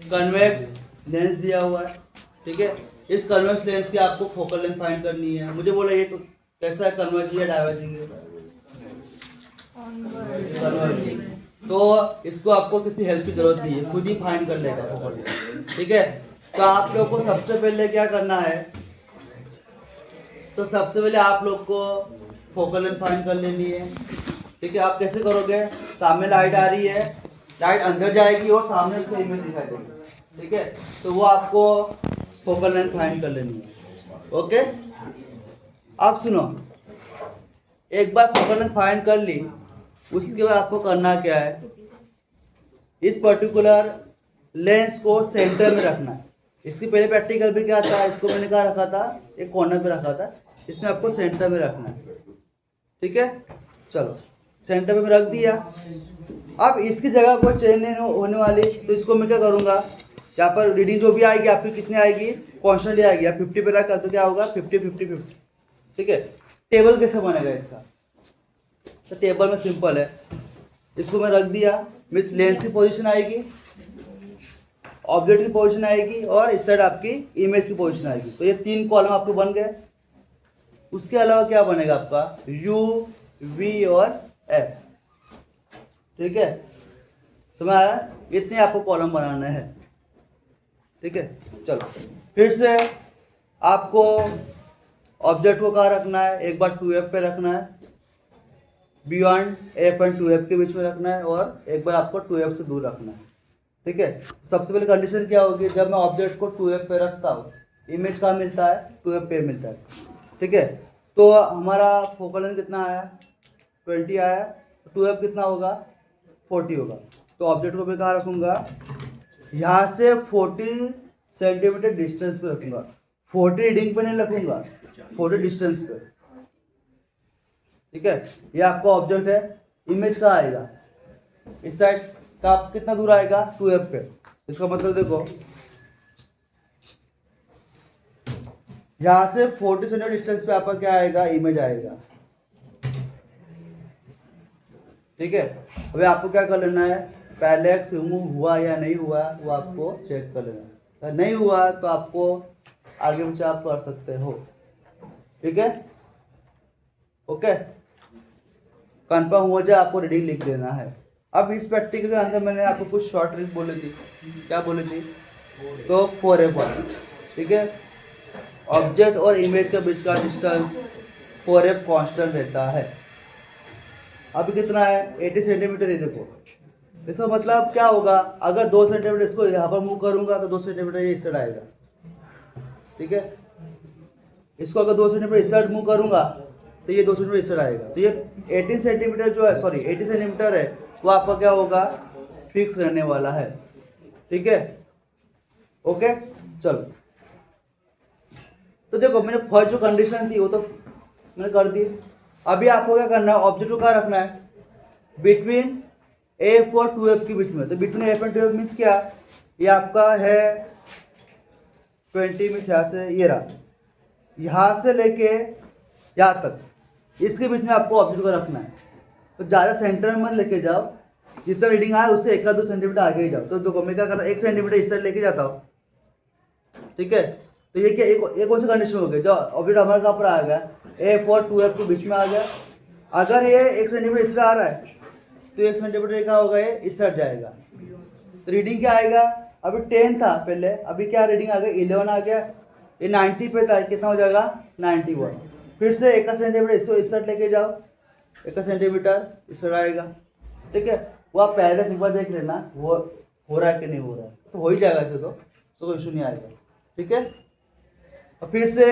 Convex lens दिया हुआ है, ठीक है। इस कन्वेक्स लेंस की आपको फोकल लेंथ फाइंड करनी है। मुझे बोला ये तो कैसा है, कन्वर्जिंग या डाइवर्जिंग है? कन्वर्जिंग। तो इसको आपको किसी हेल्प की जरूरत नहीं है, खुद ही फाइंड कर लेगा फोकल लेंथ, ठीक है। तो आप लोग को सबसे पहले क्या करना है, तो सबसे पहले आप लोग को फोकल लेंथ फाइंड कर लेनी है, ठीक है। आप कैसे करोगे, सामने लाइट आ रही है, लाइट अंदर जाएगी और सामने उसका इमेज दिखाई देगी, ठीक है। तो वो आपको फोकल लेंथ फाइंड कर लेनी है, ओके। आप सुनो, एक बार फोकल लेंथ फाइंड कर ली, उसके बाद आपको करना क्या है, इस पर्टिकुलर लेंस को सेंटर में रखना है। इसकी पहले प्रैक्टिकल भी क्या था, इसको मैंने कहा रखा था, एक कॉर्नर पे रखा था, इसमें आपको सेंटर में रखना है, ठीक है। चलो सेंटर में रख दिया। अब इसकी जगह कोई चेंज नहीं होने वाली, तो इसको मैं क्या करूँगा, यहाँ पर रीडिंग जो भी आएगी आपकी कितनी आएगी, कॉन्स्टेंट आएगी। आप 50 पे रखा तो क्या होगा, 50-50-50, ठीक है। टेबल कैसे बनेगा इसका, तो टेबल में सिंपल है, इसको मैं रख दिया, मीन्स लेंस की पोजीशन आएगी, ऑब्जेक्ट की पोजीशन आएगी और इस साइड आपकी इमेज की पोजीशन आएगी। तो ये 3 कॉलम आपको बन गए। उसके अलावा क्या बनेगा आपका, U, V और F, ठीक है। समझ आया, इतने आपको कॉलम बनाने हैं, ठीक है। चलो फिर से आपको ऑब्जेक्ट को कहाँ रखना है, एक बार 2F पे रखना है, बियॉन्ड F एंड 2F के बीच में रखना है, और एक बार आपको 2F से दूर रखना है, ठीक है। सबसे पहले कंडीशन क्या होगी, जब मैं ऑब्जेक्ट को 2F पे रखता हूँ, इमेज कहाँ मिलता है, 2F पे मिलता है, ठीक है। तो हमारा फोकल लेंथ कितना आया, 20 आया, 2F कितना होगा, 40 होगा। तो ऑब्जेक्ट को मैं कहाँ रखूँगा, यहाँ से 40 सेंटीमीटर डिस्टेंस पे रखूँगा, 40 रीडिंग पे नहीं रखूँगा, 40 डिस्टेंस पे, ठीक है। ये आपका ऑब्जेक्ट है, इमेज कहाँ आएगा, इस साइड का कितना दूर आएगा, 2F पे। इसका मतलब देखो, यहाँ से 40 सेंटीमीटर डिस्टेंस पे आपका क्या आएगा, इमेज आएगा, ठीक है। अभी आपको क्या कर लेना है, पहले एक्स रिमूव हुआ या नहीं हुआ वो आपको चेक कर लेना है। अगर नहीं हुआ तो आपको आगे पीछे आप कर सकते हो, ठीक है, ओके। कंफर्म हो जाए, आपको रीडिंग लिख देना है। अब इस प्रैक्टिकल के अंदर मैंने आपको कुछ शॉर्ट ट्रिक बोली थी, क्या बोली थी, तो 4F, ठीक है। ऑब्जेक्ट और इमेज के बीच का डिस्टेंस 4F कांस्टेंट रहता है। अब कितना है, 80 सेंटीमीटर। ये देखो, इसका मतलब क्या होगा, अगर 2 सेंटीमीटर इसको यहाँ पर मूव करूंगा तो 2 सेंटीमीटर ये इस साइड आएगा, ठीक है। इसको अगर 2 सेंटीमीटर इस साइड मूव करूंगा तो ये 2 सेंटीमीटर इस साइड आएगा। तो ये 18 सेंटीमीटर जो है, सॉरी 80 सेंटीमीटर है, वो आपका क्या होगा, फिक्स रहने वाला है, ठीक है, ओके। चलो, तो देखो मैंने फर्स्ट जो कंडीशन थी वो तो मैंने कर दी। अभी आपको क्या करना है, ऑब्जेक्ट को कहाँ रखना है, बिटवीन F और 2F के बीच में। तो between F and 2F means क्या, ये आपका है 20 मीन्स यहाँ से ये रहा, यहाँ से लेके यहाँ तक, इसके बीच में आपको ऑब्जेक्ट को रखना है। तो ज़्यादा सेंटर में मत लेके जाओ, जितना रीडिंग आए उससे 1-2 सेंटीमीटर आगे ही जाओ। तो देखो मैं क्या करता हूँ, 1 सेंटीमीटर इस साइड लेके जाता हूँ, ठीक है। तो ये क्या, एक कौन सी कंडीशन हो गई, जो ऑब्जेक्ट हमारे कहाँ पर आ गया, F और 2F के बीच में आ गया। अगर ये 1 सेंटीमीटर इस आ रहा है तो 1 सेंटीमीटर क्या होगा, ये इस साइड जाएगा। तो रीडिंग क्या आएगा, अभी 10 था पहले, अभी क्या रीडिंग आ गया, 11 आ गया। ये 90 पे था, कितना हो जाएगा, 91। फिर से 1 सेंटीमीटर इसको इस साइड लेके जाओ, 1 सेंटीमीटर इस साइड आएगा, ठीक है। वो आप पहले से एक बार देख लेना वो हो रहा है कि नहीं हो रहा है, तो हो ही जाएगा ऐसे, तो कोई इशू नहीं आएगा, ठीक है। और फिर से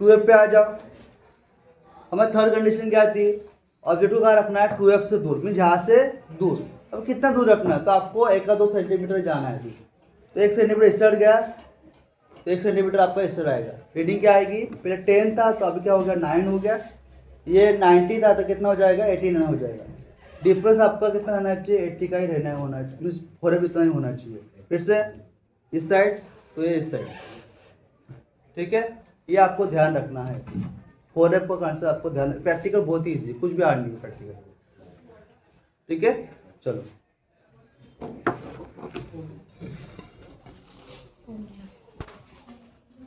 2F पे आ जाओ। हमारी थर्ड कंडीशन क्या थी, ऑब्जेक्ट को कहाँ रखना है, 2F से दूर, मीन यहाँ से दूर। अब कितना दूर रखना है, तो आपको 1-2 सेंटीमीटर जाना है। तो 1 सेंटीमीटर इस साइड गया तो 1 सेंटीमीटर आपका इस साइड आएगा। रीडिंग क्या आएगी, पहले 10 था तो अभी क्या हो गया, 9 हो गया। ये 90 था तो कितना हो जाएगा, 89 हो जाएगा। डिफरेंस आपका कितना रहना चाहिए, 80 का ही रहना होना चाहिए, 4F इतना ही होना चाहिए। फिर से इस साइड तो ये इस साइड, ठीक है। ये आपको ध्यान रखना है, 4F का कॉन्सेप्ट आपको ध्यान, प्रैक्टिकल बहुत ही ईजी, कुछ भी हार्ड नहीं है प्रैक्टिकल, ठीक है। चलो